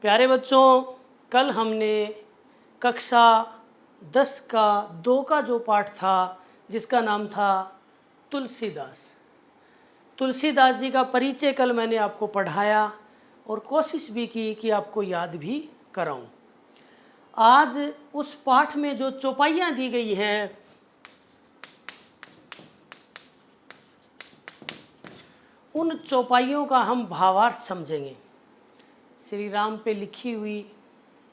प्यारे बच्चों, कल हमने कक्षा 10 का 2 का जो पाठ था जिसका नाम था तुलसीदास जी का परिचय कल मैंने आपको पढ़ाया और कोशिश भी की कि आपको याद भी कराऊं। आज उस पाठ में जो चौपाइयाँ दी गई हैं उन चौपाइयों का हम भावार्थ समझेंगे। श्री राम पे लिखी हुई,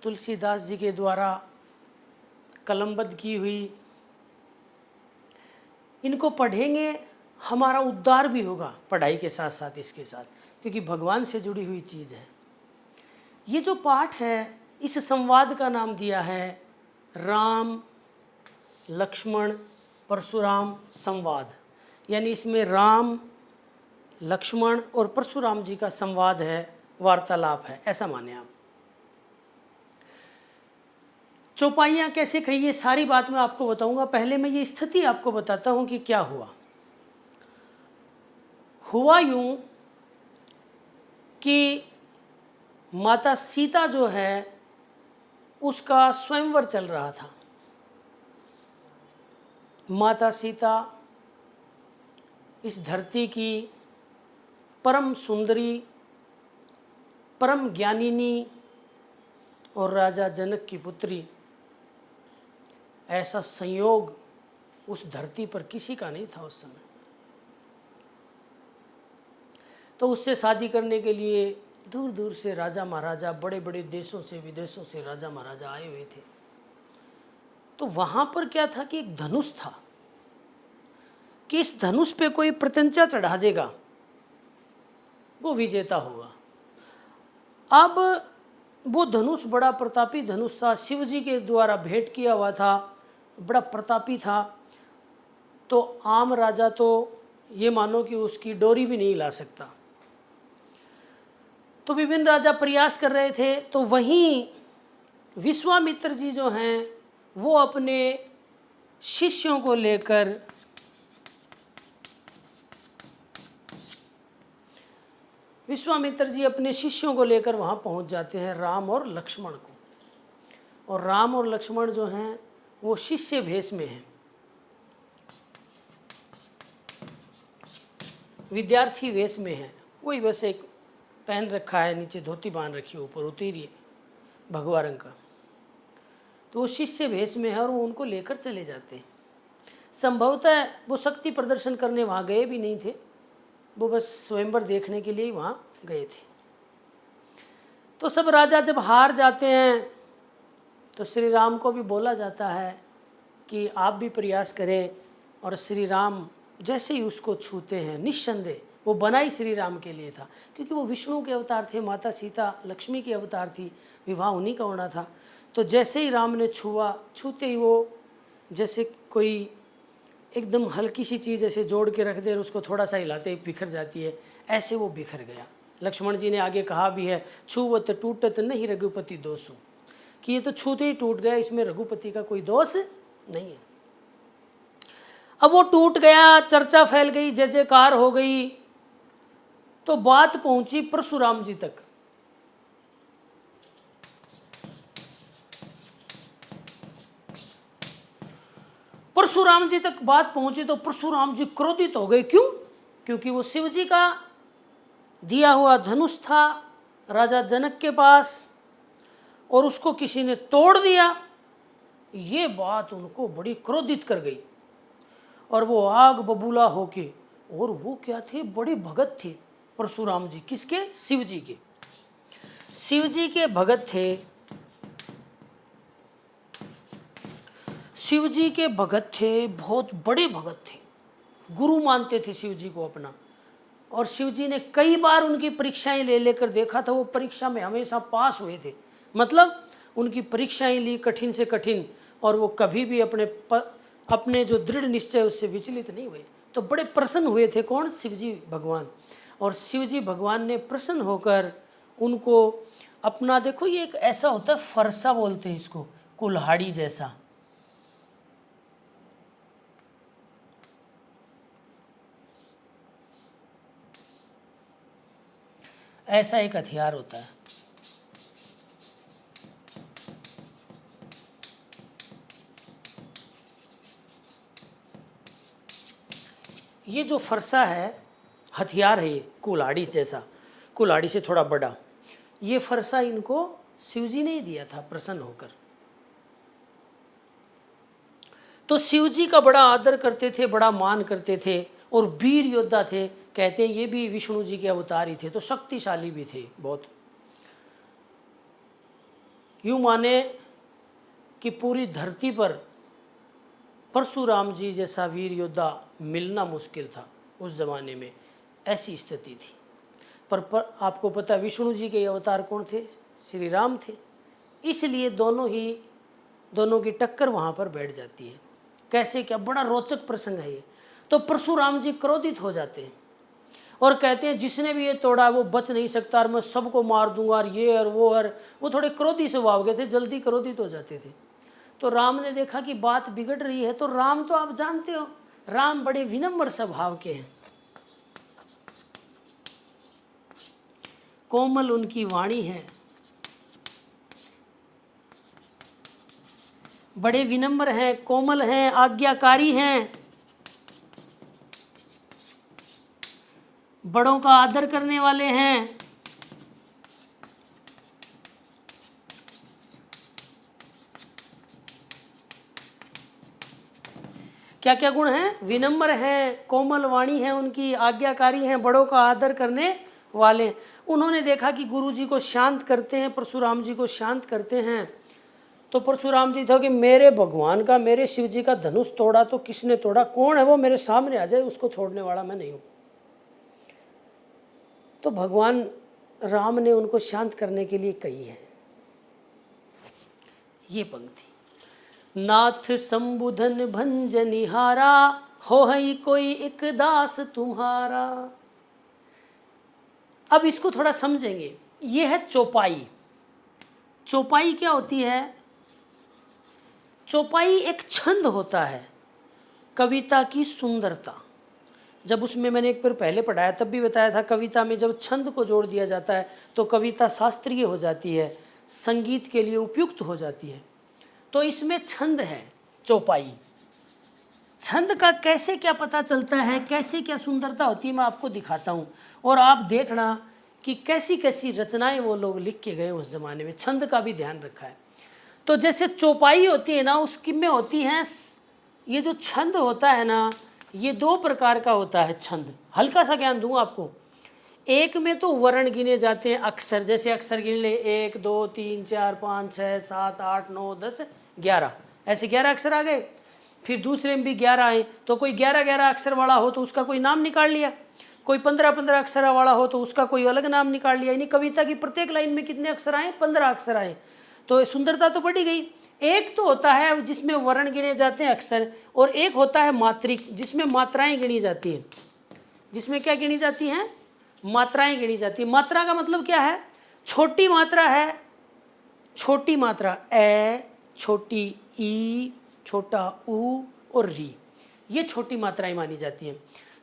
तुलसीदास जी के द्वारा कलमबद्ध की हुई, इनको पढ़ेंगे, हमारा उद्धार भी होगा पढ़ाई के साथ साथ इसके साथ, क्योंकि भगवान से जुड़ी हुई चीज़ है। ये जो पाठ है इस संवाद का नाम दिया है राम लक्ष्मण परशुराम संवाद, यानी इसमें राम लक्ष्मण और परशुराम जी का संवाद है, वार्तालाप है, ऐसा माने आप। चौपाइयाँ कैसे कही, ये सारी बात मैं आपको बताऊंगा। पहले मैं ये स्थिति आपको बताता हूँ कि क्या हुआ यूं कि माता सीता जो है उसका स्वयंवर चल रहा था। माता सीता इस धरती की परम सुंदरी, परम ज्ञानिनी और राजा जनक की पुत्री, ऐसा संयोग उस धरती पर किसी का नहीं था उस समय। तो उससे शादी करने के लिए दूर दूर से राजा महाराजा, बड़े बड़े देशों से विदेशों से राजा महाराजा आए हुए थे। तो वहाँ पर क्या था कि एक धनुष था कि इस धनुष पे कोई प्रत्यंचा चढ़ा देगा वो विजेता होगा। अब वो धनुष बड़ा प्रतापी धनुष था, शिव जी के द्वारा भेंट किया हुआ था, बड़ा प्रतापी था। तो आम राजा तो ये मानो कि उसकी डोरी भी नहीं ला सकता। तो विभिन्न राजा प्रयास कर रहे थे। तो वहीं विश्वामित्र जी जो हैं वो अपने शिष्यों को लेकर वहाँ पहुँच जाते हैं राम और लक्ष्मण को। और राम और लक्ष्मण जो हैं वो शिष्य भेष में हैं, विद्यार्थी वेश में हैं। वही बस एक पहन रखा है, नीचे धोती बांध रखी है, ऊपर उतरी है भगवा रंग का। तो वो शिष्य भेष में है और वो उनको लेकर चले जाते हैं। संभवतः वो शक्ति प्रदर्शन करने वहाँ गए भी नहीं थे, वो बस स्वयंवर देखने के लिए ही वहाँ गए थे। तो सब राजा जब हार जाते हैं तो श्री राम को भी बोला जाता है कि आप भी प्रयास करें। और श्री राम जैसे ही उसको छूते हैं, निस्संदेह वो बना ही श्री राम के लिए था, क्योंकि वो विष्णु के अवतार थे, माता सीता लक्ष्मी की अवतार थी, विवाह उन्हीं का होना था। तो जैसे ही राम ने छूते ही वो जैसे कोई एकदम हल्की सी चीज़ ऐसे जोड़ के रख दे और उसको थोड़ा सा हिलाते ही बिखर जाती है, ऐसे वो बिखर गया। लक्ष्मण जी ने आगे कहा भी है, छूवत टूटत नहीं रघुपति दोषु, कि ये तो छूते ही टूट गया, इसमें रघुपति का कोई दोष नहीं है। अब वो टूट गया, चर्चा फैल गई, जय जयकार हो गई। तो बात पहुंची परशुराम जी तक। परशुराम जी तक बात पहुंची तो परशुराम जी क्रोधित हो गए। क्यों? क्योंकि वो शिव जी का दिया हुआ धनुष था राजा जनक के पास और उसको किसी ने तोड़ दिया। ये बात उनको बड़ी क्रोधित कर गई और वो आग बबूला होके, और वो क्या थे, बड़े भगत थे परशुराम जी। किसके? शिव जी के। शिव जी के भगत थे, शिव जी के भगत थे, बहुत बड़े भगत थे, गुरु मानते थे शिव जी को अपना। और शिव जी ने कई बार उनकी परीक्षाएं ले लेकर देखा था, वो परीक्षा में हमेशा पास हुए थे। मतलब उनकी परीक्षाएं ली कठिन से कठिन, और वो कभी भी अपने जो दृढ़ निश्चय उससे विचलित नहीं हुए। तो बड़े प्रसन्न हुए थे। कौन? शिव जी भगवान। और शिव जी भगवान ने प्रसन्न होकर उनको अपना, देखो ये एक ऐसा होता है, फरसा बोलते हैं इसको, कुल्हाड़ी जैसा, ऐसा एक हथियार होता है। ये जो फरसा है, हथियार है, ये कुल्हाड़ी जैसा, कुल्हाड़ी से थोड़ा बड़ा, ये फरसा इनको शिव जी ने ही दिया था प्रसन्न होकर। तो शिव जी का बड़ा आदर करते थे, बड़ा मान करते थे, और वीर योद्धा थे। कहते हैं ये भी विष्णु जी के अवतार ही थे, तो शक्तिशाली भी थे बहुत। यूं माने कि पूरी धरती पर परशुराम जी जैसा वीर योद्धा मिलना मुश्किल था उस जमाने में, ऐसी स्थिति थी। पर आपको पता है विष्णु जी के अवतार कौन थे? श्री राम थे। इसलिए दोनों की टक्कर वहाँ पर बैठ जाती है। कैसे, क्या बड़ा रोचक प्रसंग है ये। तो परशुराम जी क्रोधित हो जाते हैं और कहते हैं जिसने भी ये तोड़ा वो बच नहीं सकता और मैं सबको मार दूंगा, और ये और वो थोड़े क्रोधी स्वभाव के थे, जल्दी क्रोधित हो जाते थे। तो राम ने देखा कि बात बिगड़ रही है, तो राम तो आप जानते हो, राम बड़े विनम्र स्वभाव के हैं, कोमल उनकी वाणी है, बड़े विनम्र हैं, कोमल हैं, आज्ञाकारी हैं, बड़ों का आदर करने वाले हैं। क्या क्या गुण हैं? विनम्र हैं, कोमल वाणी है उनकी, आज्ञाकारी हैं, बड़ों का आदर करने वाले। उन्होंने देखा कि गुरु जी को शांत करते हैं, परशुराम जी को शांत करते हैं। तो परशुराम जी था कि मेरे भगवान का, मेरे शिव जी का धनुष तोड़ा तो किसने तोड़ा? कौन है वो? मेरे सामने आ जाए, उसको छोड़ने वाला मैं नहीं हूं। तो भगवान राम ने उनको शांत करने के लिए कही है ये पंक्ति, नाथ संबुधन भंजनिहारा, हो हई कोई एक दास तुम्हारा। अब इसको थोड़ा समझेंगे। ये है चौपाई। चौपाई क्या होती है? चौपाई एक छंद होता है, कविता की सुंदरता। जब उसमें मैंने एक बार पहले पढ़ाया तब भी बताया था, कविता में जब छंद को जोड़ दिया जाता है तो कविता शास्त्रीय हो जाती है, संगीत के लिए उपयुक्त हो जाती है। तो इसमें छंद है चौपाई। छंद का कैसे क्या पता चलता है, कैसे क्या सुंदरता होती है, मैं आपको दिखाता हूँ। और आप देखना कि कैसी कैसी रचनाएं वो लोग लिख के गए उस जमाने में, छंद का भी ध्यान रखा है। तो जैसे चौपाई होती है ना, उसकी में होती हैं, ये जो छंद होता है ना, ये दो प्रकार का होता है छंद। हल्का सा ज्ञान दूंगा आपको। एक में तो वर्ण गिने जाते हैं, अक्षर, जैसे अक्षर गिन ले, 1 2 3 4 5 6 7 8 9 10 11, ऐसे 11 अक्षर आ गए। फिर दूसरे में भी 11 आए, तो कोई 11 अक्षर वाला हो तो उसका कोई नाम निकाल लिया, कोई 15 अक्षर वाला हो तो उसका कोई अलग नाम निकाल लिया। यानी कविता की प्रत्येक लाइन में कितने अक्षर आए? 15 अक्षर आए। तो सुंदरता तो बढ़ी गई। एक तो होता है जिसमें वर्ण गिने जाते हैं, अक्षर, और एक होता है मात्रिक, जिसमें मात्राएं गिनी जाती हैं। जिसमें क्या गिनी जाती हैं? मात्राएं गिनी जाती है। मात्रा का मतलब क्या है? छोटी मात्रा है, छोटी मात्रा ए, छोटी ई, छोटा ऊ और री, ये छोटी मात्राएं मानी जाती हैं।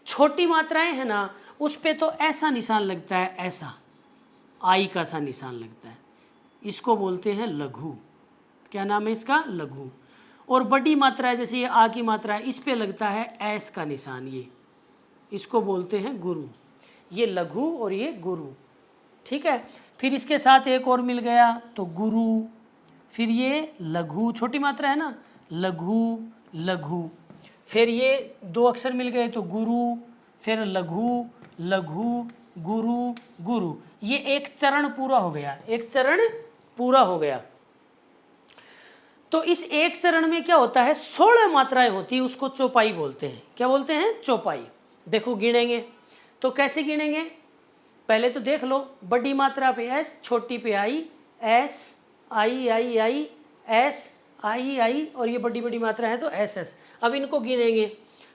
छोटी मात्राएं है ना, उस पे तो ऐसा निशान लगता है, ऐसा आई का सा निशान लगता है, इसको बोलते हैं लघु। क्या नाम है इसका? लघु। और बड़ी मात्रा है, जैसे ये आ की मात्रा है, इस पे लगता है ऐस का निशान, ये, इसको बोलते हैं गुरु। ये लघु और ये गुरु, ठीक है। फिर इसके साथ एक और मिल गया तो गुरु, फिर ये लघु, छोटी मात्रा है ना, लघु लघु, फिर ये 2 अक्षर मिल गए तो गुरु, फिर लघु लघु गुरु गुरु। ये एक चरण पूरा हो गया, एक चरण पूरा हो गया। तो इस एक चरण में क्या होता है? 16 मात्राएं होती है, उसको चौपाई बोलते हैं। क्या बोलते हैं? चौपाई। देखो गिनेंगे तो कैसे गिनेंगे? पहले तो देख लो, बड़ी मात्रा पे एस, छोटी पे आई, S I I I, S I आई, और ये बड़ी बड़ी मात्रा है तो एस एस। अब इनको गिनेंगे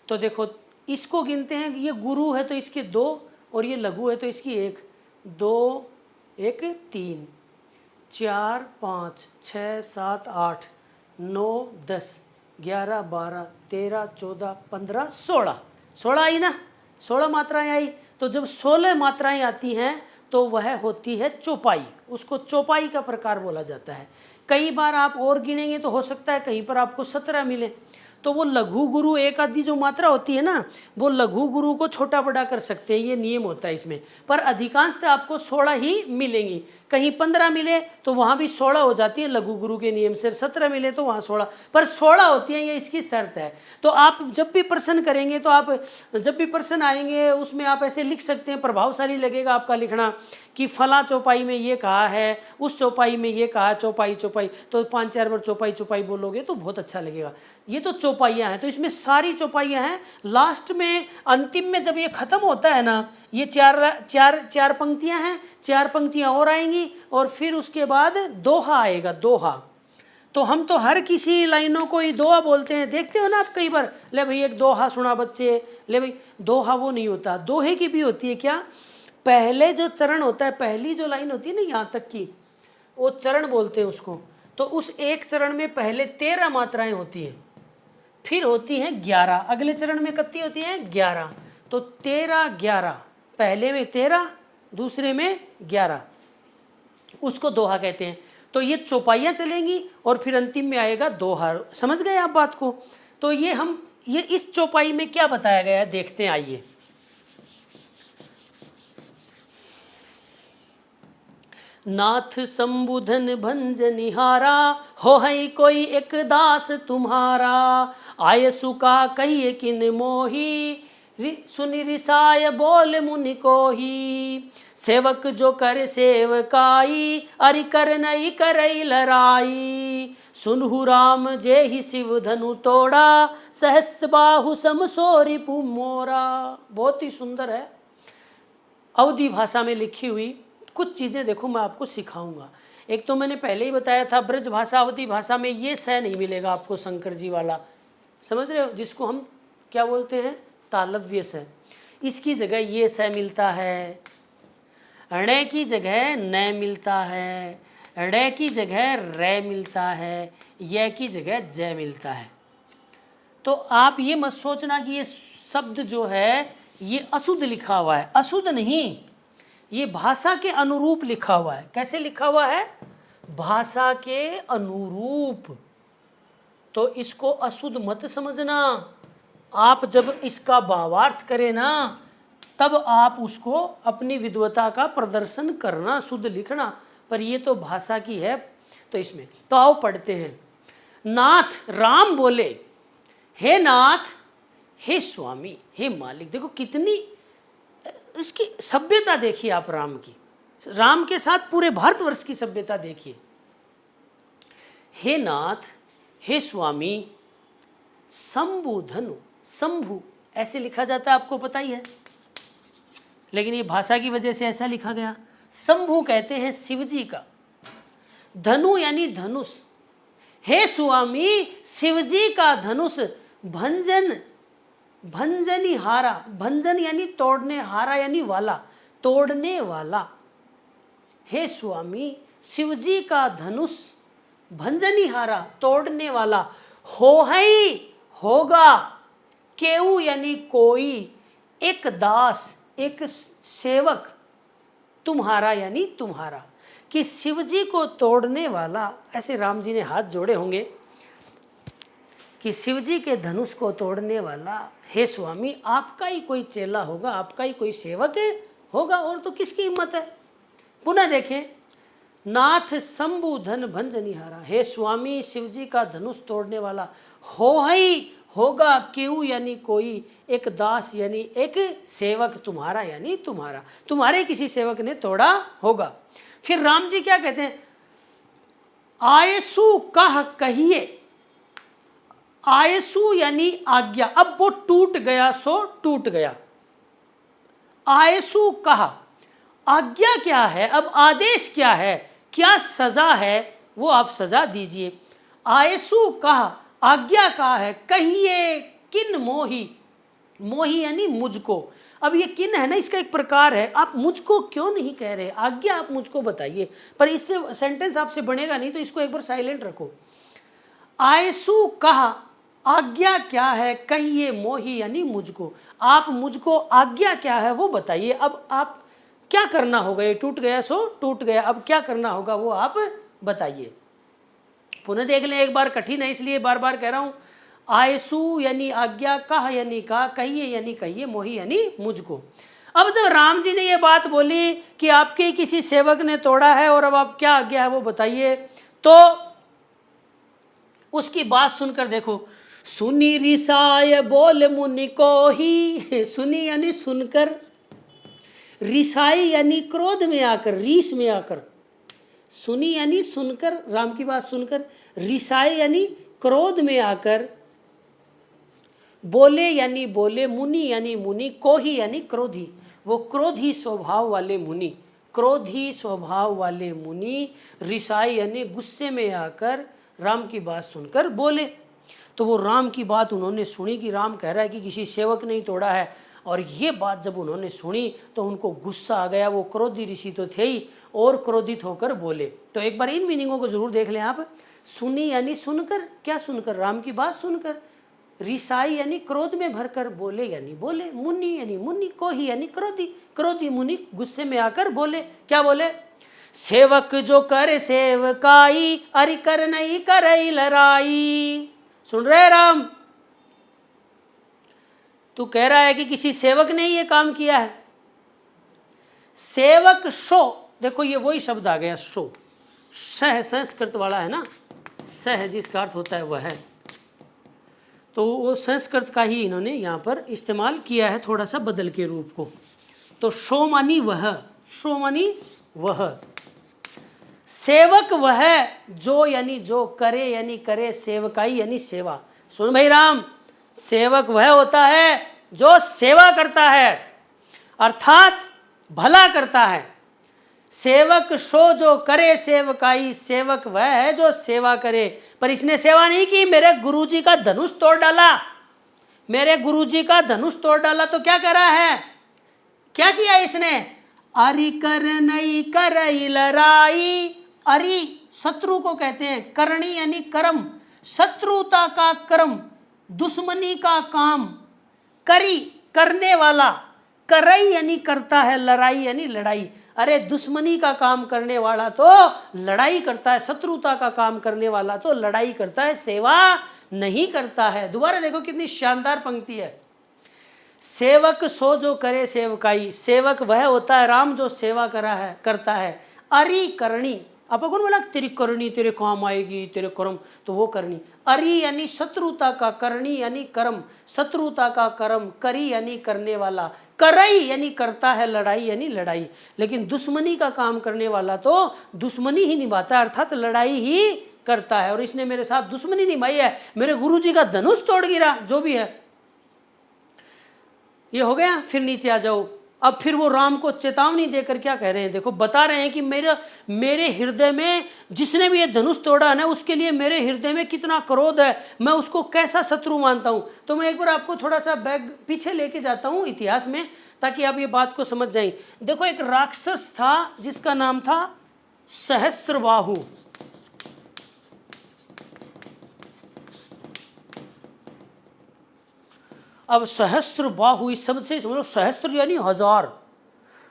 तो देखो, इसको गिनते हैं, ये गुरु है तो इसके 2, और ये लघु है तो इसकी 1 2 1 3 4 5 6 7 8 9 10 11 12 13 14 15 16 आई ना, 16 मात्राएं आई। तो जब 16 मात्राएं आती हैं तो वह होती है चौपाई, उसको चौपाई का प्रकार बोला जाता है। कई बार आप और गिनेंगे तो हो सकता है कहीं पर आपको 17 मिले। तो वो लघु गुरु एक आधी जो मात्रा होती है ना, वो लघु गुरु को छोटा बड़ा कर सकते हैं, ये नियम होता है इसमें। पर अधिकांशतः आपको 16 ही मिलेंगी। कहीं 15 मिले तो वहाँ भी 16 हो जाती है लघु गुरु के नियम से, 17 मिले तो वहाँ 16, पर 16 होती है, ये इसकी शर्त है। तो आप जब भी प्रश्न करेंगे, तो आप जब भी प्रश्न आएंगे उसमें आप ऐसे लिख सकते हैं, प्रभावशाली लगेगा आपका लिखना कि फला चौपाई में ये कहा है, उस चौपाई में ये कहा, चौपाई चौपाई, तो 5-4 बार चौपाई चौपाई बोलोगे तो बहुत अच्छा लगेगा। ये तो चौपाइयाँ हैं, तो इसमें सारी चौपाइयाँ हैं। लास्ट में अंतिम में जब ये खत्म होता है ना, ये चार पंक्तियाँ हैं, 4 पंक्तियाँ और आएंगी और फिर उसके बाद दोहा आएगा, दोहा। तो हम तो हर किसी लाइनों को ही दोहा बोलते हैं, देखते हो ना आप कई बार, ले भाई एक दोहा सुना बच्चे, ले भाई दोहा वो नहीं होता, दोहे की भी होती है क्या, पहले जो चरण होता है, पहली जो लाइन होती है ना यहाँ तक की, वो चरण बोलते हैं उसको। तो उस एक चरण में पहले 13 मात्राएं होती हैं, फिर होती हैं 11, अगले चरण में कितनी होती हैं 11, तो 13-11, पहले में 13, दूसरे में 11, उसको दोहा कहते हैं। तो ये चौपाइयाँ चलेंगी और फिर अंतिम में आएगा दोहा। समझ गए आप बात को? तो ये इस चौपाई में क्या बताया गया है देखते हैं, आइए। नाथ संबुधन भंजनिहारा, हो है कोई एक दास तुम्हारा, आय सुका कहिए किन मोही, सुनि रिसाय बोल मुनि को ही, सेवक जो कर सेवकाई, अरि कर नई करई लराई, सुनहु राम जे ही शिव धनु तोड़ा, सहस्त्र बाहु समसोरी पुमोरा। बहुत ही सुंदर है, अवधी भाषा में लिखी हुई कुछ चीज़ें देखो मैं आपको सिखाऊंगा। एक तो मैंने पहले ही बताया था, ब्रज भाषा अवधी भाषा में ये स नहीं मिलेगा आपको, शंकर जी वाला, समझ रहे हो, जिसको हम क्या बोलते हैं तालव्य स, इसकी जगह ये स मिलता है, ण की जगह न मिलता है, ड़ की जगह र मिलता है, य की जगह ज मिलता है। तो आप ये मत सोचना कि ये शब्द जो है ये अशुद्ध लिखा हुआ है, अशुद्ध नहीं, ये भाषा के अनुरूप लिखा हुआ है। कैसे लिखा हुआ है? भाषा के अनुरूप। तो इसको अशुद्ध मत समझना। आप जब इसका भावार्थ करें ना, तब आप उसको अपनी विद्वता का प्रदर्शन करना, शुद्ध लिखना। पर ये तो भाषा की है। तो इसमें तो आओ पढ़ते हैं। नाथ राम बोले, हे नाथ, हे स्वामी, हे मालिक। देखो कितनी इसकी सभ्यता देखिए आप राम की, राम के साथ पूरे भारतवर्ष की सभ्यता देखिए। हे नाथ, हे स्वामी, शंभु धनु, शंभु ऐसे लिखा जाता है, आपको पता ही है, लेकिन ये भाषा की वजह से ऐसा लिखा गया। शंभु कहते हैं शिवजी का, धनु यानी धनुष। हे स्वामी, शिवजी का धनुष भंजन, भंजनी हारा, भंजन यानी तोड़ने, हारा यानी वाला, तोड़ने वाला। हे स्वामी, शिवजी का धनुष भंजनी हारा, तोड़ने वाला, हो है होगा, केऊ यानी कोई, एक दास एक सेवक, तुम्हारा यानी तुम्हारा, कि शिवजी को तोड़ने वाला। ऐसे राम जी ने हाथ जोड़े होंगे कि शिवजी के धनुष को तोड़ने वाला, हे स्वामी आपका ही कोई चेला होगा, आपका ही कोई सेवक होगा, और तो किसकी हिम्मत है। पुनः देखें, नाथ शंभु धन भंजनिहारा, हे स्वामी शिवजी का धनुष तोड़ने वाला, हो ही होगा, केऊ यानी कोई, एक दास यानी एक सेवक, तुम्हारा यानी तुम्हारा, तुम्हारे किसी सेवक ने तोड़ा होगा। फिर राम जी क्या कहते हैं? आयसु कह कहिए, आयसु यानी आज्ञा, अब वो टूट गया सो टूट गया। आयसु कहा, आज्ञा क्या है, अब आदेश क्या है, क्या सजा है, वो आप सजा दीजिए। आयसु कहा, आज्ञा का है, कहिए किन मोही, मोही यानी मुझको। अब ये किन है ना, इसका एक प्रकार है, आप मुझको क्यों नहीं कह रहे, आज्ञा आप मुझको बताइए, पर इससे सेंटेंस आपसे बनेगा नहीं, तो इसको एक बार साइलेंट रखो। आयसु कहा, आज्ञा क्या है, कहिए मोही यानी मुझको, आप मुझको आज्ञा क्या है वो बताइए। अब आप क्या करना होगा, ये टूट गया सो टूट गया, अब क्या करना होगा वो आप बताइए। पुनः देख लें एक बार, कठिन है इसलिए बार बार कह रहा हूँ। आयसु यानी आज्ञा, कह यानी कहा, कहिए यानी कहिए, मोही यानी मुझको। अब जब राम जी ने ये बात बोली कि आपके ही किसी सेवक ने तोड़ा है और अब आप क्या आज्ञा है वो बताइए, तो उसकी बात सुनकर देखो, सुनी रिसाय बोल मुनि को ही, सुनी यानी सुनकर, रिसाई यानी क्रोध में आकर, रीस में आकर, सुनी यानी सुनकर, राम की बात सुनकर, रिसाई यानी क्रोध में आकर, बोले यानी बोले, मुनि यानी मुनि, कोही यानी क्रोधी, वो क्रोधी स्वभाव वाले मुनि, क्रोधी स्वभाव वाले मुनि, रिसाई यानी गुस्से में आकर राम की बात सुनकर बोले। तो वो राम की बात उन्होंने सुनी कि राम कह रहा है कि किसी सेवक ने ही तोड़ा है, और ये बात जब उन्होंने सुनी तो उनको गुस्सा आ गया। वो क्रोधी ऋषि तो थे ही, और क्रोधित होकर बोले। तो एक बार इन मीनिंगों को जरूर देख लें आप। सुनी यानी सुनकर, क्या सुनकर? राम की बात सुनकर। रिसाई यानी क्रोध में भरकर, बोले यानी बोले, मुनि यानी मुनि, कोही यानी क्रोधी, क्रोधी मुनि गुस्से में आकर बोले। क्या बोले? सेवक जो कर सेवकाई, अरि कर नहीं करई लड़ाई। सुन रहे राम? तू कह रहा है कि किसी सेवक ने ये काम किया है। सेवक शो, देखो ये वही शब्द आ गया, शो। सह संस्कृत वाला है ना, सह जिसका अर्थ होता है वह है, तो वो संस्कृत का ही इन्होंने यहाँ पर इस्तेमाल किया है, थोड़ा सा बदल के रूप को। तो शो मानी वह, शो मानी वह, सेवक वह जो यानी जो करे यानी करे, सेवकाई यानी सेवा। सुन भाई राम, सेवक वह होता है जो सेवा करता है, अर्थात भला करता है। सेवक शो जो करे सेवकाई, सेवक वह है जो सेवा करे। पर इसने सेवा नहीं की, मेरे गुरुजी का धनुष तोड़ डाला, मेरे गुरुजी का धनुष तोड़ डाला। तो क्या करा है, क्या किया इसने? अरि कर नहीं करई लड़ाई। अरि शत्रु को कहते हैं, करणी यानी कर्म, शत्रुता का कर्म, दुश्मनी का काम, करी करने वाला, करई यानी करता है, लड़ाई यानी लड़ाई। अरे दुश्मनी का काम करने वाला तो लड़ाई करता है, शत्रुता का काम करने वाला तो लड़ाई करता है, सेवा नहीं करता है। दोबारा देखो कितनी शानदार पंक्ति है। सेवक सो जो करे सेवकाई, सेवक वह होता है राम जो सेवा करता है। अरि करणी, आप कौन बोला तेरी करनी तेरे काम आएगी, तेरे कर्म, तो वो करनी। अरि यानी शत्रुता का, करणी यानी कर्म, शत्रुता का कर्म, करी यानी करने वाला, करई यानी करता है, लड़ाई यानी लड़ाई। लेकिन दुश्मनी का काम करने वाला तो दुश्मनी ही निभाता है, अर्थात लड़ाई ही करता है। और इसने मेरे साथ दुश्मनी निभाई है, मेरे गुरुजी का धनुष तोड़ गिरा, जो भी है। ये हो गया। फिर नीचे आ जाओ। अब फिर वो राम को चेतावनी देकर क्या कह रहे हैं, देखो बता रहे हैं कि मेरे हृदय में जिसने भी ये धनुष तोड़ा है ना, उसके लिए मेरे हृदय में कितना क्रोध है, मैं उसको कैसा शत्रु मानता हूं। तो मैं एक बार आपको थोड़ा सा बैग पीछे लेके जाता हूं इतिहास में, ताकि आप ये बात को समझ जाएं। देखो एक राक्षस था जिसका नाम था सहस्त्रबाहु। अब सहस्त्र बाहु, इस शब्द से समझो, सहस्त्र यानी हजार,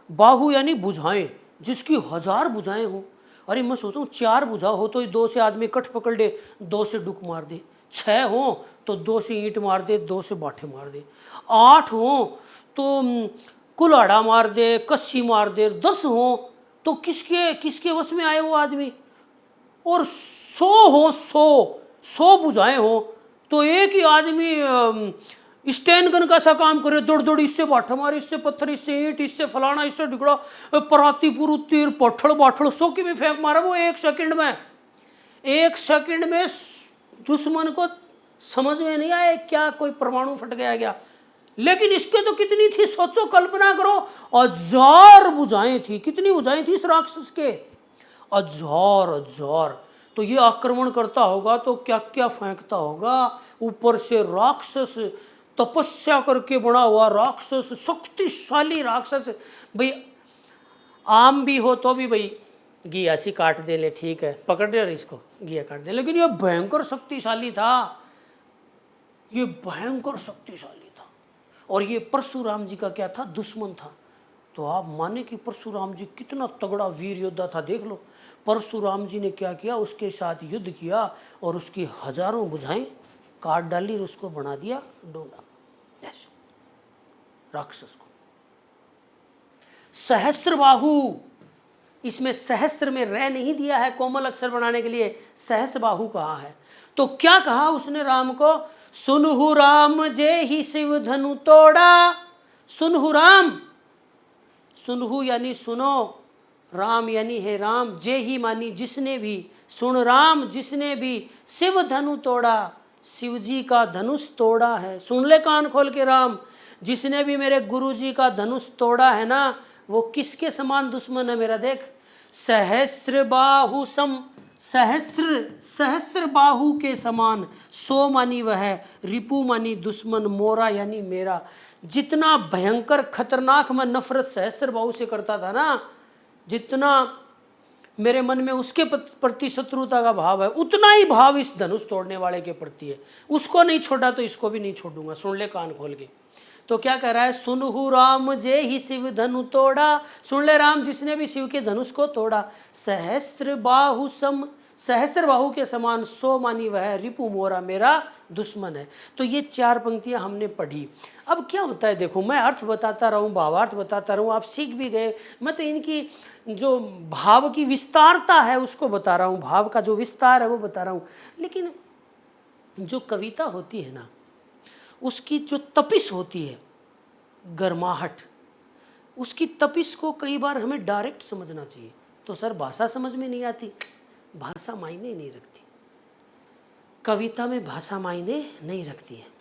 बाहु यानी भुजाएं, जिसकी हजार भुजाएं हो। अरे मैं सोचता हूँ 4 भुजा हो तो 2 से आदमी कट पकड़ दे, 2 से डुक मार दे, 6 हो तो 2 से ईंट मार दे, 2 से बाठे मार दे, 8 हो तो कुल्हाड़ा मार दे, कस्सी मार दे, 10 हो तो किसके किसके वश में आए वो आदमी। और 100 हो, 100 भुजाएं हो तो एक ही आदमी स्टैंड गन का सा काम करे, दौड़ दौड़, इससे बाठा मार, इससे पत्थर, इससे ईंट, इससे फलाना, इससे ढिकड़ा, पराती पुरु तीर पत्थर बाठड़ 100 की भी फेंक मारा वो 1 सेकंड में। 1 सेकंड में दुश्मन को समझ में नहीं आया क्या कोई परमाणु फट गया क्या। लेकिन इसके तो कितनी थी, सोचो, कल्पना करो, 1000 भुजाएं थी। कितनी भुजाएं थी इस राक्षस के? 1000। तो ये आक्रमण करता होगा तो क्या क्या फेंकता होगा। ऊपर से राक्षस, तपस्या करके बना हुआ राक्षस, शक्तिशाली राक्षस। भाई आम भी हो तो भी भाई घिया सी काट दे ले, ठीक है, पकड़ ले इसको, घिया काट दे। लेकिन ये भयंकर शक्तिशाली था, ये भयंकर शक्तिशाली था। और ये परशुराम जी का क्या था, दुश्मन था। तो आप माने कि परशुराम जी कितना तगड़ा वीर योद्धा था। देख लो परशुराम जी ने क्या किया, उसके साथ युद्ध किया और उसकी हजारों भुजाएं काट डाली और उसको बना दिया डोंगा, ऐसे राक्षस को। सहस्त्र बाहु, इसमें सहस्त्र में रह नहीं दिया है कोमल अक्षर बनाने के लिए, सहस्त्र बाहु कहा है। तो क्या कहा उसने राम को, सुनहु राम जे ही शिव धनु तोड़ा। सुनहु राम, सुनहु यानी सुनो, राम यानी हे राम, जे ही मानी जिसने भी, सुन राम जिसने भी, शिव धनु तोड़ा, शिव जी का धनुष तोड़ा है। सुन ले कान खोल के राम, जिसने भी मेरे गुरु जी का धनुष तोड़ा है ना, वो किसके समान दुश्मन है मेरा, देख। सहस्त्र बाहु सम, सहस्त्र बाहु के समान, सो मानी वह, रिपु मानी दुश्मन, मोरा यानी मेरा। जितना भयंकर खतरनाक मैं नफरत सहस्त्र बाहु से करता था ना, जितना मेरे मन में उसके प्रति शत्रुता का भाव है, उतना ही भाव इस धनुष तोड़ने वाले के प्रति है। उसको नहीं छोड़ा तो इसको भी नहीं छोड़ूंगा, सुन ले कान खोल के। तो क्या कह रहा है, सुनहु राम जे ही शिव धनु तोड़ा, सुन ले राम जिसने भी शिव के धनुष को तोड़ा। सहस्त्र बाहु सम, सहस्त्र बाहु के समान, सो मानी वह, रिपु मोरा मेरा दुश्मन है। तो ये 4 पंक्तियां हमने पढ़ी। अब क्या होता है देखो, मैं अर्थ बताता रहूं, भावार्थ बताता रहूं, आप सीख भी गए। मैं तो इनकी जो भाव की विस्तारता है उसको बता रहा हूं, भाव का जो विस्तार है वो बता रहा हूं। लेकिन जो कविता होती है ना, उसकी जो तपिश होती है, गर्माहट, उसकी तपिश को कई बार हमें डायरेक्ट समझना चाहिए। तो सर भाषा समझ में नहीं आती, भाषा मायने नहीं रखती, कविता में भाषा मायने नहीं रखती है।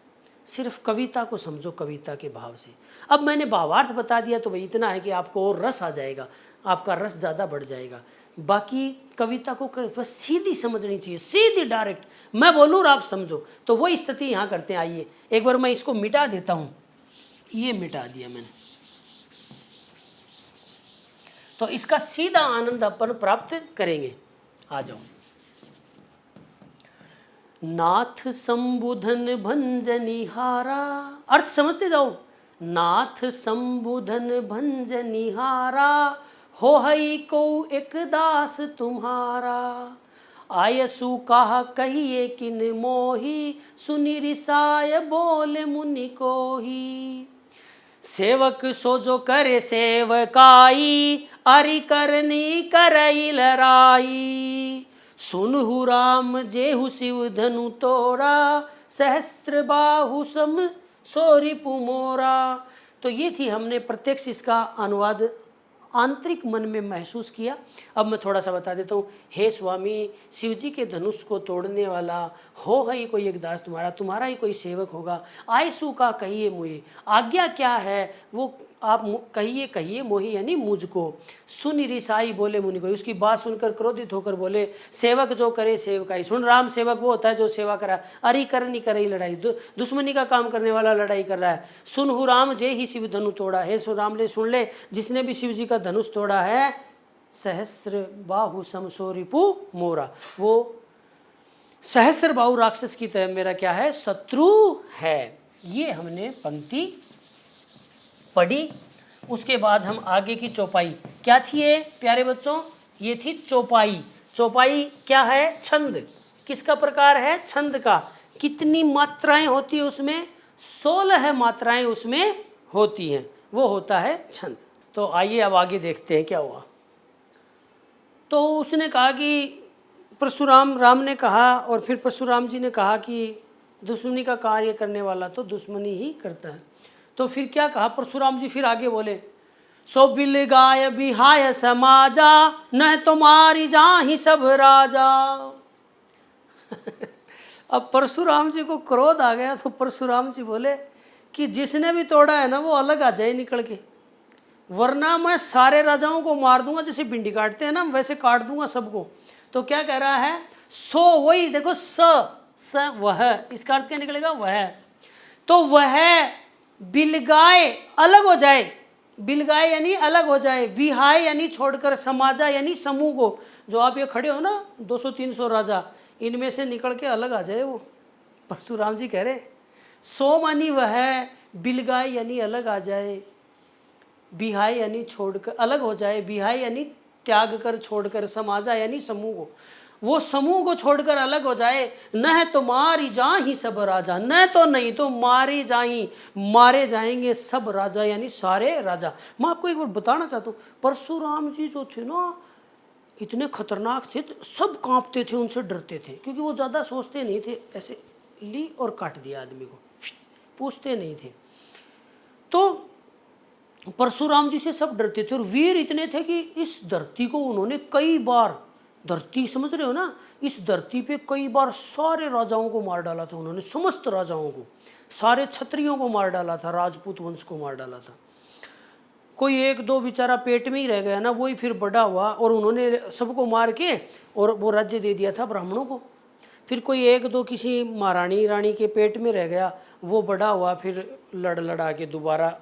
सिर्फ कविता को समझो कविता के भाव से। अब मैंने भावार्थ बता दिया तो भाई इतना है कि आपको और रस आ जाएगा, आपका रस ज़्यादा बढ़ जाएगा। बाकी कविता को बस सीधी समझनी चाहिए, सीधी डायरेक्ट, मैं बोलूँ और आप समझो। तो वो स्थिति यहाँ करते हैं। आइए एक बार मैं इसको मिटा देता हूँ, ये मिटा दिया मैंने, तो इसका सीधा आनंद अपन प्राप्त करेंगे। आ जाओ। नाथ संबुधन भंजनिहारा, अर्थ समझते जाओ। नाथ संबुधन भंजनिहारा, हो हई को एक दास तुम्हारा। आयसु कहा कहिए किन मोही, सुनि रिसाय बोले मुनि कोही। सेवक सो जो करे सेवकाई, अरि करनी करई लराई। सुनहु राम जेहु शिव धनु तोड़ा, सहस्त्र बाहु सम सो रिपु मोरा। तो ये थी, हमने प्रत्यक्ष इसका अनुवाद आंतरिक मन में महसूस किया। अब मैं थोड़ा सा बता देता हूँ। हे स्वामी, शिव जी के धनुष को तोड़ने वाला, हो ही कोई एक दास तुम्हारा, तुम्हारा ही कोई सेवक होगा। आयसु का कहिए मोही, आज्ञा क्या है वो आप कहिए, कहिए मोही यानी मुझको। सुन रिसाई बोले मुनि को, उसकी बात सुनकर क्रोधित होकर बोले, सेवक जो करे सेवकाई। सुन राम, सेवक वो होता है जो सेवा करा, अरि करनी करे लड़ाई, दुश्मनी का काम करने वाला लड़ाई कर रहा है। सुनहु राम जे ही शिव धनु तोड़ा, हे सो राम ले सुन ले, जिसने भी शिव जी का धनुष तोड़ा है, सहस्त्र बाहु सम सो रिपु मोरा, वो सहस्त्र बाहु राक्षस की तरह मेरा क्या है, शत्रु है। ये हमने पंक्ति पढ़ी। उसके बाद हम आगे की चौपाई, क्या थी ये प्यारे बच्चों, ये थी चौपाई। चौपाई क्या है, छंद। किसका प्रकार है, छंद का। कितनी मात्राएं होती है उसमें, 16 मात्राएं उसमें होती हैं, वो होता है छंद। तो आइए अब आगे देखते हैं क्या हुआ। तो उसने कहा कि परशुराम, राम ने कहा, और फिर परशुराम जी ने कहा कि दुश्मनी का कार्य करने वाला तो दुश्मनी ही करता है। तो फिर क्या कहा परशुराम जी, फिर आगे बोले, सो बिल गाय बिहाय समाजा, न तुम्हारी जाहि सब राजा। अब परशुराम जी को क्रोध आ गया, तो परशुराम जी बोले कि जिसने भी तोड़ा है ना वो अलग आ जाए निकल के, वरना मैं सारे राजाओं को मार दूंगा, जैसे भिंडी काटते हैं ना वैसे काट दूंगा सबको। तो क्या कह रहा है, सो, वही देखो, स वह, इसका अर्थ क्या निकलेगा, वह। तो वह बिलगाय अलग हो जाए, बिलगाय यानी अलग हो जाए, विहाय यानी छोड़कर, समाजा यानी समूह को, जो आप ये खड़े हो ना 200-300 राजा, इनमें से निकल के अलग आ जाए वो। परशुराम जी कह रहे, सो मानी वह, बिलगाय यानी अलग आ जाए, बिहाय यानी छोड़कर अलग हो जाए, बिहाय यानी त्याग कर छोड़कर, समाजा यानी समूह को। वो समूह को छोड़कर अलग हो जाए, न तो मारी जाही सब राजा, न तो नहीं तो मारी जाही, मारे जाएंगे सब राजा, यानी सारे राजा। मैं आपको एक बार बताना चाहता हूँ, परशुराम जी जो थे ना इतने खतरनाक थे, तो सब कांपते थे, उनसे डरते थे, क्योंकि वो ज़्यादा सोचते नहीं थे, ऐसे ली और काट दिया आदमी को, पूछते नहीं थे। तो परशुराम जी से सब डरते थे, और वीर इतने थे कि इस धरती को उन्होंने कई बार, धरती समझ रहे हो ना, इस धरती पे कई बार सारे राजाओं को मार डाला था उन्होंने, समस्त राजाओं को, सारे क्षत्रियों को मार डाला था, राजपूत वंश को मार डाला था। कोई एक दो बेचारा पेट में ही रह गया ना, वही फिर बड़ा हुआ, और उन्होंने सबको मार के और वो राज्य दे दिया था ब्राह्मणों को। फिर कोई एक दो किसी महारानी रानी के पेट में रह गया, वो बड़ा हुआ, फिर लड़ लड़ा के दोबारा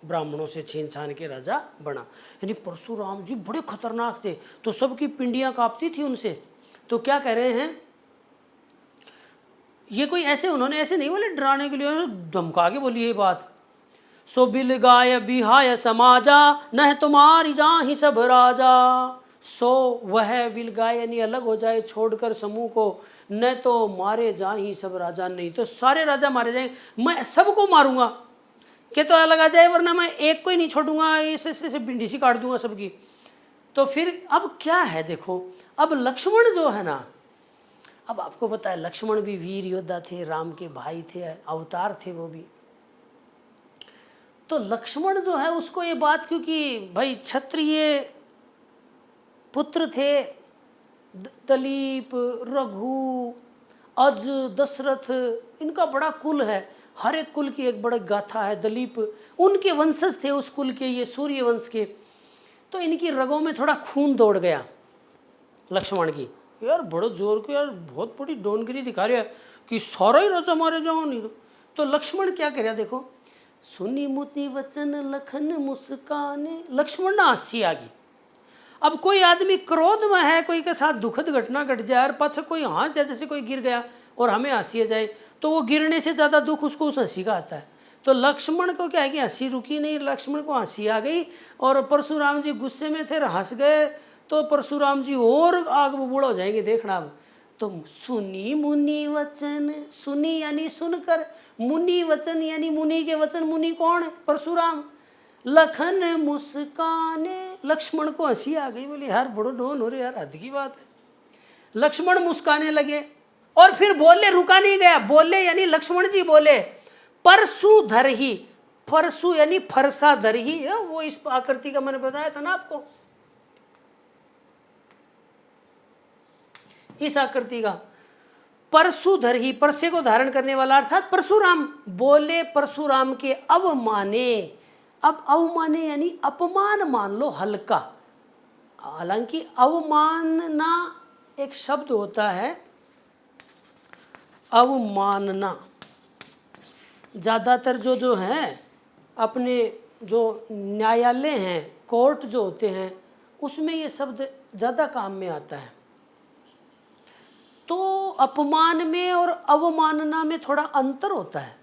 ब्राह्मणों से छीन छान के राजा बना। यानी परशुराम जी बड़े खतरनाक थे, तो सबकी पिंडियां कांपती थी उनसे। तो क्या कह रहे हैं ये, कोई ऐसे उन्होंने ऐसे नहीं बोले डराने के लिए, धमका के बोली ये बात, सो बिल गाय बिहाय समाजा, न तुम्हारी जाहि सब राजा। सो वह विल गाय यानी अलग हो जाए, छोड़कर समूह को, न तो मारे जाहि सब राजा, नहीं तो सारे राजा मारे जाएंगे, मैं सबको मारूंगा, कि तो अलग आ जाए, वरना मैं एक को ही नहीं छोड़ूंगा, ऐसे भिंडी सी काट दूंगा सबकी। तो फिर अब क्या है देखो, अब लक्ष्मण जो है ना, अब आपको पता है लक्ष्मण भी वीर योद्धा थे, राम के भाई थे, अवतार थे वो भी। तो लक्ष्मण जो है उसको ये बात, क्योंकि भाई क्षत्रिय पुत्र थे, दलीप, रघु, अज, दशरथ, इनका बड़ा कुल है, हर एक कुल की एक बड़ी गाथा है। दलीप उनके वंशज थे, उस कुल के, ये सूर्य वंश के। तो इनकी रगों में थोड़ा खून दौड़ गया लक्ष्मण की, यार बड़े जोर के, यार बहुत बड़ी डोनगिरी दिखा रहा है कि सारा ही राजा मारे जाओ, नहीं तो लक्ष्मण क्या करे, देखो, सुनी मुति वचन लखन मुस्काने, लक्ष्मण ना हंसी आ गई। अब कोई आदमी क्रोध में है, कोई के साथ दुखद घटना घट जाए, और पाछे कोई हंस जाए, जैसे कोई गिर गया और हमें हंसी आ जाए, तो वो गिरने से ज़्यादा दुख उसको उस हंसी का आता है। तो लक्ष्मण को क्या है कि हंसी रुकी नहीं, लक्ष्मण को हंसी आ गई, और परशुराम जी गुस्से में थे, हंस गए, तो परशुराम जी और आग बबूढ़ा हो जाएंगे, देखना अब। तो सुनी मुनि वचन, सुनी यानी सुनकर, मुनि वचन यानी मुनि के वचन, मुनि कौन है, परशुराम। लखन मुस्काने, लक्ष्मण को हंसी आ गई, बोले यार बड़ो डोन हो रहे, यार हद की बात है। लक्ष्मण मुस्काने लगे, और फिर बोले, रुका नहीं गया, बोले यानी लक्ष्मण जी बोले, परसु धर ही, परसु यानी फरसा धर ही, वो इस आकृति का मैंने बताया था ना आपको, इस आकृति का, परशुधर ही, परसे को धारण करने वाला, अर्थात परशुराम बोले, परशुराम के अवमाने। अब अवमाने यानी अपमान मान लो, हल्का, हालांकि अवमानना एक शब्द होता है, अवमानना ज़्यादातर जो है अपने जो न्यायालय हैं, कोर्ट जो होते हैं, उसमें ये शब्द ज़्यादा काम में आता है। तो अपमान में और अवमानना में थोड़ा अंतर होता है।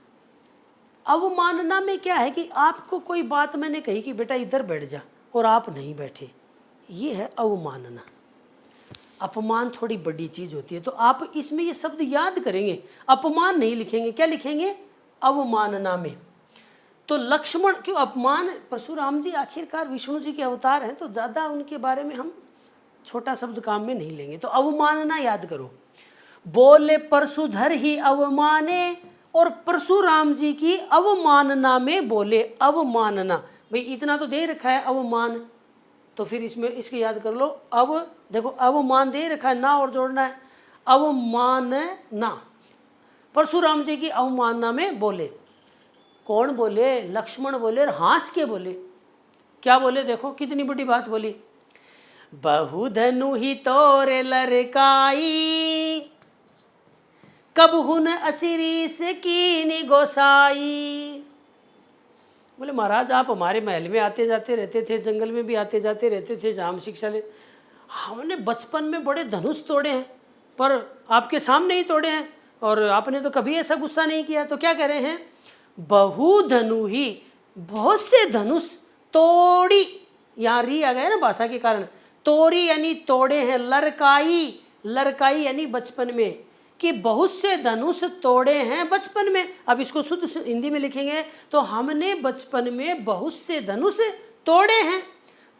अवमानना में क्या है कि आपको कोई बात मैंने कही कि बेटा इधर बैठ जा, और आप नहीं बैठे, ये है अवमानना। अपमान थोड़ी बड़ी चीज होती है, तो आप इसमें ये शब्द याद करेंगे, अपमान नहीं लिखेंगे, क्या लिखेंगे, अवमानना में। तो लक्ष्मण क्यों अपमान, परशुराम जी आखिरकार विष्णु जी के अवतार हैं, तो ज़्यादा उनके बारे में हम छोटा शब्द काम में नहीं लेंगे, तो अवमानना याद करो। बोले परशुधर ही अवमाने, और परशुराम जी की अवमानना में बोले, अवमानना, भाई इतना तो दे रखा है अवमान, तो फिर इसमें इसके याद कर लो, अब देखो अवमान दे रखा है, ना और जोड़ना है, अवमानना, परशुराम जी की अवमानना में बोले। कौन बोले, लक्ष्मण बोले, और हंस के बोले, क्या बोले, देखो कितनी बड़ी बात बोली, बहुधनु ही तोरे लरकाई, कब हुन असिरीस कीनी गोसाई। बोले महाराज आप हमारे महल में आते जाते रहते थे, जंगल में भी आते जाते रहते थे जहाँ हम शिक्षा ले, हमने बचपन में बड़े धनुष तोड़े हैं, पर आपके सामने ही तोड़े हैं, और आपने तो कभी ऐसा गुस्सा नहीं किया। तो क्या कह रहे हैं, बहुधनु ही, बहुत से धनुष तोड़ी, यहाँ री आ गया ना भाषा के कारण, तोड़ी यानी तोड़े हैं, लरकाई लड़काई यानी बचपन में, कि बहुत से धनुष तोड़े हैं बचपन में। अब इसको शुद्ध हिंदी में लिखेंगे तो हमने बचपन में बहुत से धनुष तोड़े हैं।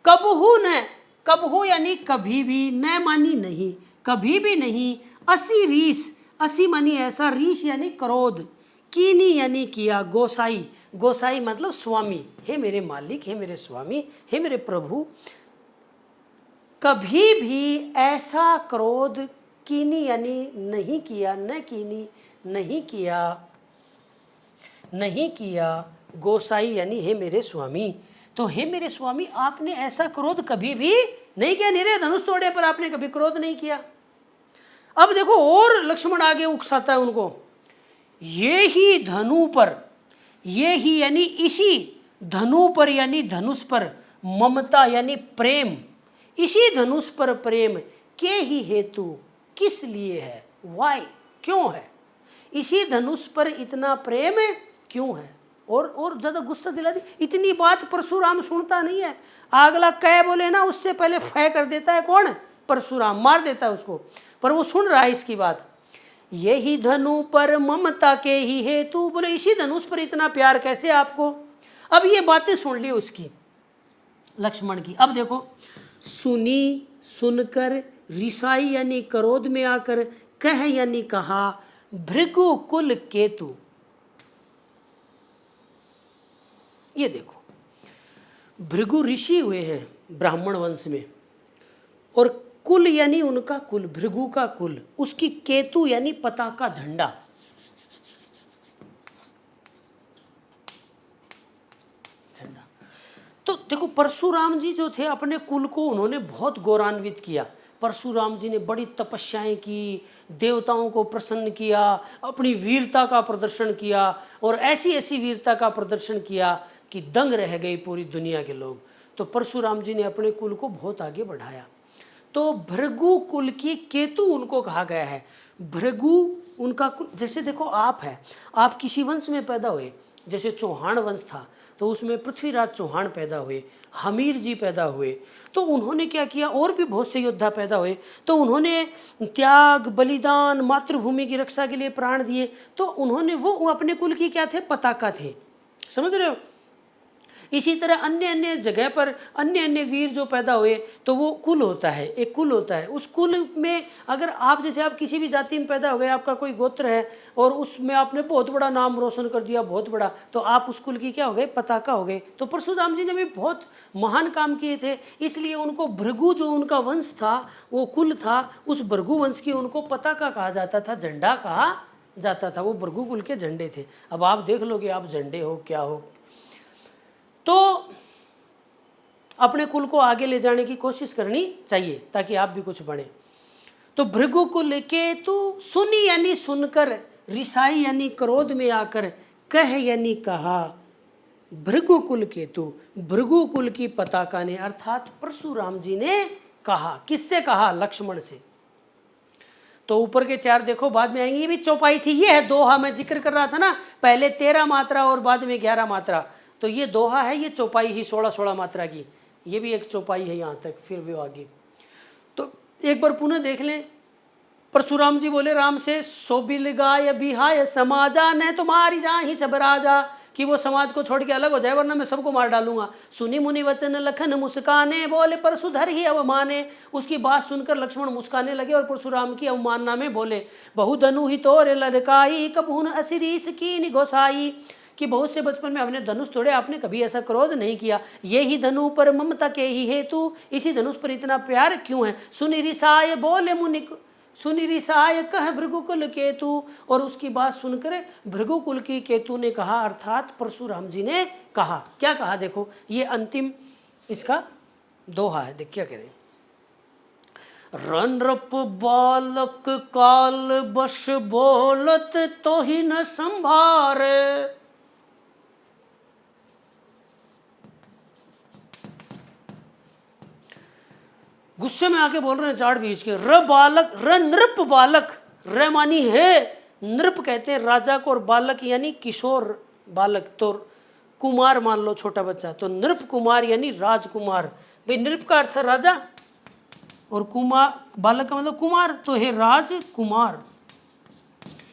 कबहू न, कबहू यानी कभी भी, न मानी नहीं, कभी भी नहीं। असी रीस, असी मानी ऐसा, रीस यानी क्रोध, कीनी यानी किया, गोसाई, गोसाई मतलब स्वामी, हे मेरे मालिक, हे मेरे स्वामी, हे मेरे प्रभु, कभी भी ऐसा क्रोध, कीनी यानी नहीं किया, न कीनी नहीं किया, नहीं किया, गोसाई यानी हे मेरे स्वामी। तो हे मेरे स्वामी, आपने ऐसा क्रोध कभी भी नहीं किया, निरे धनुष तोड़े पर आपने कभी क्रोध नहीं किया। अब देखो और लक्ष्मण आगे उकसाता है उनको, ये ही धनु पर, ये ही यानी इसी, धनु पर यानी धनुष पर, ममता यानी प्रेम, इसी धनुष पर प्रेम के ही हेतु, किस लिए है, वाई, क्यों है, इसी धनुष पर इतना प्रेम क्यों है। और ज़्यादा गुस्सा दिला दी, इतनी बात परशुराम सुनता नहीं है। अगला कह बोले ना उससे पहले फै कर देता है कौन, परशुराम, मार देता है उसको, पर वो सुन रहा है इसकी बात। यही धनु पर ममता के ही हेतु, बोले इसी धनुष पर इतना प्यार कैसे आपको। अब ये बातें सुन ली उसकी, लक्ष्मण की। अब देखो, सुनी, सुनकर, रिसाई यानी क्रोध में आकर, कह यानी कहा, भृगु कुल केतु। ये देखो, भृगु ऋषि हुए हैं ब्राह्मण वंश में, और कुल यानी उनका कुल, भृगु का कुल, उसकी केतु यानी पताका, झंडा। झंडा। तो देखो परशुराम जी जो थे अपने कुल को उन्होंने बहुत गौरवान्वित किया। परशुराम जी ने बड़ी तपस्याएं की, देवताओं को प्रसन्न किया, अपनी वीरता का प्रदर्शन किया, और ऐसी ऐसी वीरता का प्रदर्शन किया कि दंग रह गई पूरी दुनिया के लोग। तो परशुराम जी ने अपने कुल को बहुत आगे बढ़ाया। तो भृगु कुल की केतु उनको कहा गया है। भृगु उनका कुल, जैसे देखो आप है, आप किसी वंश में पैदा हुए, जैसे चौहान वंश था तो उसमें पृथ्वीराज चौहान पैदा हुए, हमीर जी पैदा हुए, तो उन्होंने क्या किया, और भी बहुत से योद्धा पैदा हुए, तो उन्होंने त्याग, बलिदान, मातृभूमि की रक्षा के लिए प्राण दिए। तो उन्होंने, वो अपने कुल की क्या थे, पताका थे, समझ रहे हो। इसी तरह अन्य अन्य जगह पर अन्य अन्य वीर जो पैदा हुए, तो वो कुल होता है, एक कुल होता है। उस कुल में अगर आप, जैसे आप किसी भी जाति में पैदा हो गए, आपका कोई गोत्र है और उसमें आपने बहुत बड़ा नाम रोशन कर दिया, बहुत बड़ा, तो आप उस कुल की क्या हो गए, पताका हो गए। तो परशुराम जी ने भी बहुत महान काम किए थे, इसलिए उनको भृगु, जो उनका वंश था, वो कुल था, उस भृगु वंश की उनको पताका कहा जाता था, झंडा कहा जाता था। वो भृगु कुल के झंडे थे। अब आप देख लो कि आप झंडे हो क्या हो। तो अपने कुल को आगे ले जाने की कोशिश करनी चाहिए ताकि आप भी कुछ बने। तो भृगु कुल केतु, सुनी यानी सुनकर, रिसाई यानी क्रोध में आकर, कह यानी कहा, भृगु कुल केतु, भृगु कुल की पताका ने, अर्थात परशुराम जी ने कहा। किससे कहा, लक्ष्मण से। तो ऊपर के चार देखो बाद में आएंगे, ये भी चौपाई थी। ये है दोहा, मैं जिक्र कर रहा था ना, पहले 13 मात्रा और बाद में 11 मात्रा। तो ये दोहा है, ये चौपाई ही 16-16 मात्रा की, ये भी एक चौपाई है यहाँ तक, फिर भी आगे। तो एक बार पुनः देख लें। परशुराम जी बोले राम से, सोबिल गाय बिहाय समाजा, न तुम्हारी जा ही सब राजा, कि वो समाज को छोड़ के अलग हो जाए वरना मैं सबको मार डालूंगा। सुनी मुनि वचन लखन मुस्काने, बोले परशुधर ही अवमाने। उसकी बात सुनकर लक्ष्मण मुस्काने लगे और परशुराम की अवमानना में बोले, बहुधनु ही तोरे लड़काई, कबून असिरीस की गोसाई, कि बहुत से बचपन में हमने धनुष तोड़े, आपने कभी ऐसा क्रोध नहीं किया। ये ही धनु पर ममता के ही हेतु, इसी धनुष पर इतना प्यार क्यों है। सुनि रिसाय बोले मुनि, सुनि रिसाय कह भृगुकुल केतु, और उसकी बात सुनकर भृगुकुल की केतु ने कहा, अर्थात परशुराम जी ने कहा। क्या कहा, देखो ये अंतिम इसका दोहा है, देख क्या कह रहे हैं। रनरप बालक काल बश बोलत तो ही न संभारे, गुस्से में आके बोल रहे हैं झाड़ बीच के। र बालक, र नृप बालक, र मानी है, नृप कहते हैं राजा को, और बालक यानी किशोर बालक, तो कुमार मान लो, छोटा बच्चा। तो नृप कुमार यानी राजकुमार। भाई नृप का अर्थ है राजा, और कुमार, बालक का मतलब कुमार, तो हे राजकुमार,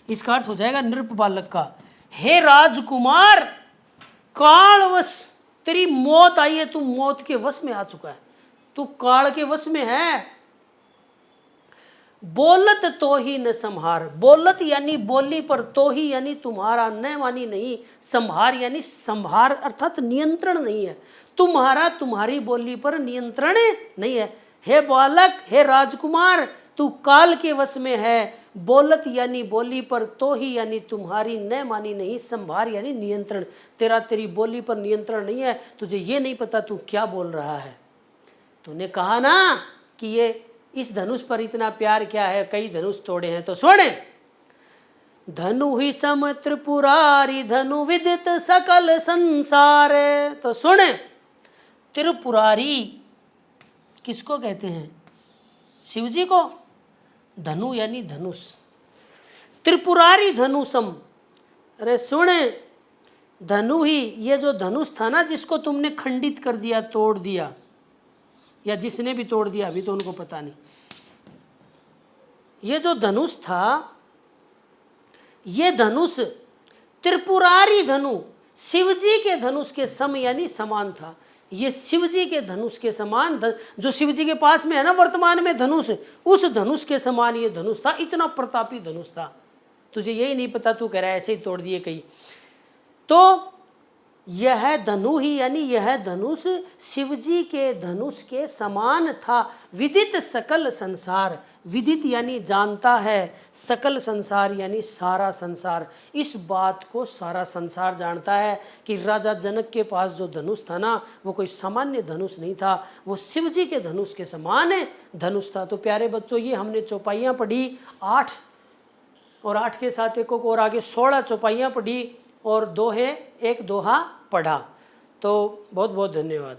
इसका अर्थ हो जाएगा नृप बालक का। हे राजकुमार, कालवश तेरी मौत आई है, तू मौत के वश में आ चुका है, तू काल के वश में है। बोलत तो ही न संहार, बोलत यानी बोली पर, तो ही यानी तुम्हारा, न मानी नहीं, संहार यानी संहार अर्थात नियंत्रण नहीं है, तुम्हारा तुम्हारी बोली पर नियंत्रण नहीं है। हे बालक, हे राजकुमार, तू काल के वश में है। बोलत यानी बोली पर, तो ही यानी तुम्हारी, न मानी नहीं, संभार यानी नियंत्रण, तेरा तेरी बोली पर नियंत्रण नहीं है, तुझे ये नहीं पता तू क्या बोल रहा है। तूने कहा ना कि ये इस धनुष पर इतना प्यार क्या है, कई धनुष तोड़े हैं, तो सुने, धनु ही सम त्रिपुरारी, धनु विदित सकल संसार। तो सुने, त्रिपुरारी किसको कहते हैं? शिव जी को। धनु यानी धनुष, त्रिपुरारी धनुषम, अरे सुने, धनु ही, ये जो धनुष था ना जिसको तुमने खंडित कर दिया, तोड़ दिया, या जिसने भी तोड़ दिया अभी तो उनको पता नहीं, ये जो धनुष था, ये धनुष त्रिपुरारी धनु, शिवजी के धनुष के सम यानी समान था। ये शिवजी के धनुष के समान, जो शिवजी के पास में है ना वर्तमान में धनुष, उस धनुष के समान ये धनुष था, इतना प्रतापी धनुष था। तुझे यही नहीं पता, तू कह रहा है ऐसे ही तोड़ दिए कहीं। तो यह धनु ही यानी यह धनुष शिवजी के धनुष के समान था। विदित सकल संसार, विदित यानी जानता है, सकल संसार यानी सारा संसार, इस बात को सारा संसार जानता है कि राजा जनक के पास जो धनुष था ना, वो कोई सामान्य धनुष नहीं था, वो शिवजी के धनुष के समान धनुष था। तो प्यारे बच्चों, ये हमने चौपाइयाँ पढ़ी 8, और 8 के साथ एक और आगे 16 चौपाइयाँ पढ़ी, और दोहे, एक दोहा पढ़ा। तो बहुत बहुत धन्यवाद।